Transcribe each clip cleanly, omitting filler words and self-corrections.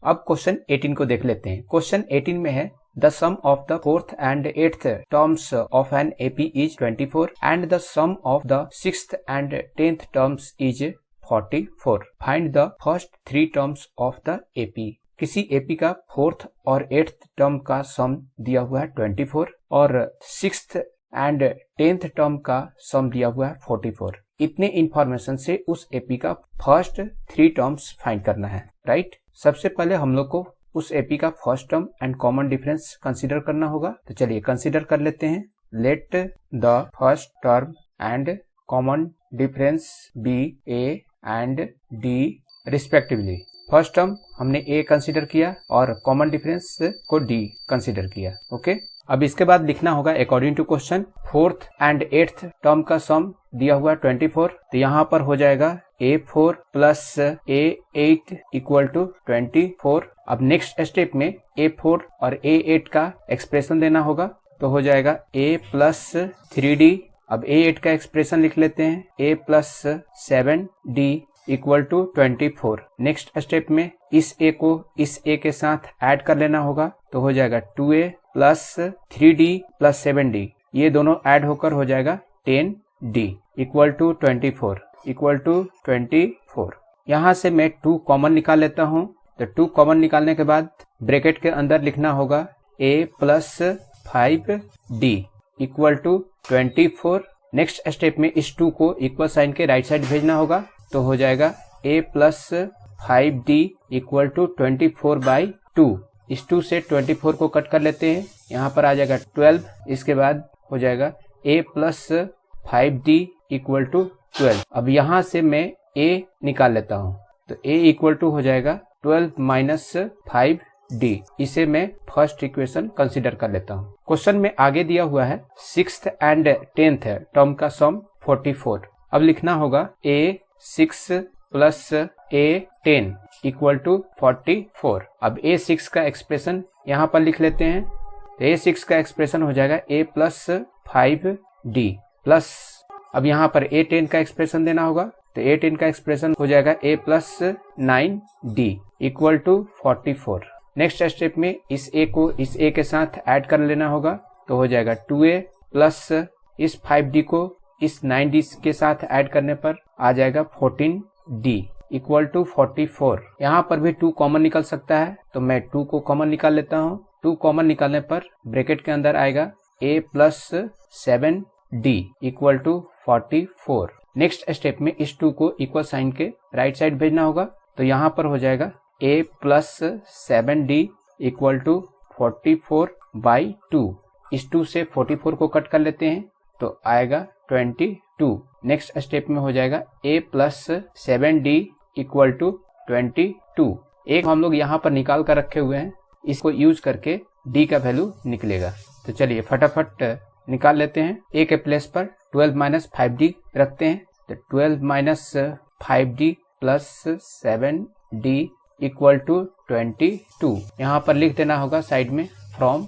अब क्वेश्चन 18 को देख लेते हैं। क्वेश्चन 18 में है the sum of the 4th and 8th terms of an AP is 24 and the sum of the 6th and 10th terms is 44। Find the first 3 terms of the AP। किसी AP का 4th और 8th term का sum दिया हुआ है 24 और 6th and 10th term का sum दिया हुआ है 44। इतने इंफॉर्मेशन से उस AP का फर्स्ट 3 टर्म्स फाइंड करना है, राइट। सबसे पहले हम लोग को उस AP का first term and common difference consider करना होगा। तो चलिए कंसीडर कर लेते हैं। Let the first term and common difference be A and D respectively. First term हमने A कंसीडर किया और कॉमन डिफरेंस को D कंसीडर किया, ओके। अब इसके बाद लिखना होगा according to question 4th and 8th term का सम दिया हुआ 24। तो यहाँ पर हो जाएगा A4 plus A8 equal to 24। अब नेक्स्ट स्टेप में A4 और A8 का एक्सप्रेशन देना होगा। तो हो जाएगा A प्लस 3D। अब A8 का एक्सप्रेशन लिख लेते हैं A plus 7D equal to 24। Next step में इस A को इस A के साथ ऐड कर लेना होगा। तो हो जाएगा 2A plus 3D plus 7D, ये दोनों ऐड होकर हो जाएगा 10D इक्वल टू 24। यहाँ से मैं 2 कॉमन निकाल लेता हूँ। तो 2 कॉमन निकालने के बाद ब्रैकेट के अंदर लिखना होगा A plus 5D equal to 24। Next step में इस 2 को इक्वल साइन के राइट साइड भेजना होगा। तो हो जाएगा A plus 5D equal to 24/2। इस 2 से 24 को कट कर लेते हैं, यहाँ पर आ जाएगा 12। इसके बाद हो जाएगा A plus 5D equal to 12। अब यहाँ से मैं A निकाल लेता हूँ। तो A इक्वल टू हो जाएगा 12 माइनस 5D। इसे मैं फर्स्ट इक्वेशन कंसीडर कर लेता हूँ। क्वेश्चन में आगे दिया हुआ है 6th एंड 10th टर्म का सम 44। अब लिखना होगा A6 plus A10 equal to 44। अब A6 का एक्सप्रेशन यहाँ पर लिख लेते हैं। तो A6 का एक्सप्रेशन हो जाएगा A प्लस 5D प्लस, अब यहाँ पर A10 का एक्सप्रेशन देना होगा। तो A10 का एक्सप्रेशन हो जाएगा A plus 9D equal to 44। Next step में इस A को इस A के साथ ऐड कर लेना होगा। तो हो जाएगा 2A प्लस इस 5D को इस 9D के साथ ऐड करने पर आ जाएगा 14D इक्वल टू 44। यहाँ पर भी 2 कॉमन निकल सकता है, तो मैं 2 को कॉमन निकाल लेता हूँ। 2 कॉमन निकालने पर ब्रैकेट के अंदर आएगा A plus 7D equal to 44। Next step में इस 2 को इक्वल साइन के राइट साइड भेजना होगा। तो यहाँ पर हो जाएगा A plus 7D equal to 44/2। इस 2 से 44 को कट कर लेते हैं, तो आएगा 22। नेक्स्ट स्टेप में हो जाएगा A plus 7D equal to 22। एक हम लोग यहाँ पर निकाल कर रखे हुए हैं, इसको यूज करके D का वैल्यू निकलेगा। तो चलिए फटाफट निकाल लेते हैं। A के प्लेस पर 12 माइनस 5D रखते हैं। तो 12 minus 5D plus 7D equal to 22। यहाँ पर लिख देना होगा साइड में फ्रॉम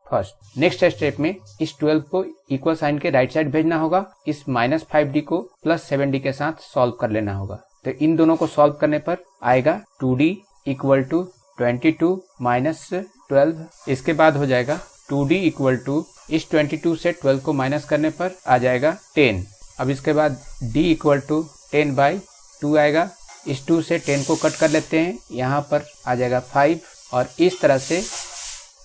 फर्स्ट। नेक्स्ट स्टेप में इस 12 को इक्वल साइन के राइट साइड भेजना होगा। इस माइनस 5D को प्लस 7D के साथ सॉल्व कर लेना होगा। तो इन दोनों को सॉल्व करने पर आएगा 2D इक्वल टू 22 माइनस 12। इसके बाद हो जाएगा 2D इक्वल टू इस 22 से 12 को माइनस करने पर आ जाएगा 10। अब इसके बाद D इक्वल टू 10/2 आएगा। इस 2 से 10 को कट कर लेते हैं, यहाँ पर आ जाएगा 5 और इस तरह से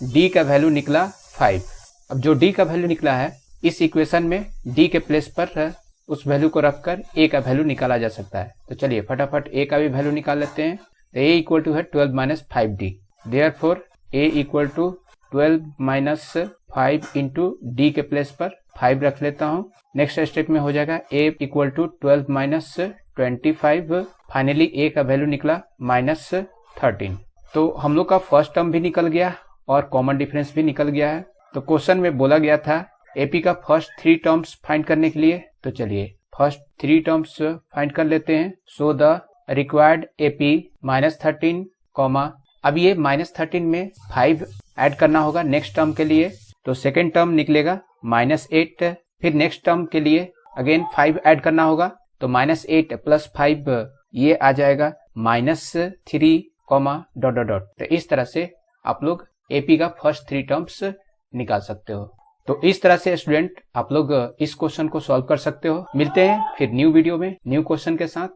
D का वैल्यू निकला 5। अब जो D का वैल्यू निकला है, इस इक्वेशन में D के प्लेस पर उस वैल्यू को रखकर A का वैल्यू निकाला जा सकता है। तो चलिए फटाफट A का भी वैल्यू निकाल लेते हैं। तो A इक्वल टू है 12 minus 5D। Therefore A equal to 12 minus 5 into D के प्लेस पर 5 रख लेता हूँ। नेक्स्ट स्टेप में हो जाएगा A equal to 12 minus 25। Finally A का वैल्यू निकला -13। तो हम लोग का फर्स्ट टर्म भी निकल गया और कॉमन डिफरेंस भी निकल गया है। तो क्वेश्चन में बोला गया था AP का फर्स्ट 3 टर्म्स फाइंड करने के लिए। तो चलिए फर्स्ट 3 टर्म्स फाइंड कर लेते हैं। सो द रिक्वायर्ड AP -13, अब ये -13 में 5 ऐड करना होगा नेक्स्ट टर्म के लिए। तो सेकेंड टर्म निकलेगा -8। फिर नेक्स्ट टर्म के लिए अगेन 5 ऐड करना होगा। तो -8 + 5 ये आ जाएगा -3, कॉमा डॉट डॉट डॉट। तो इस तरह से आप लोग एपी का फर्स्ट 3 टर्म्स निकाल सकते हो। तो इस तरह से स्टूडेंट आप लोग इस क्वेश्चन को सॉल्व कर सकते हो। मिलते हैं फिर न्यू वीडियो में न्यू क्वेश्चन के साथ।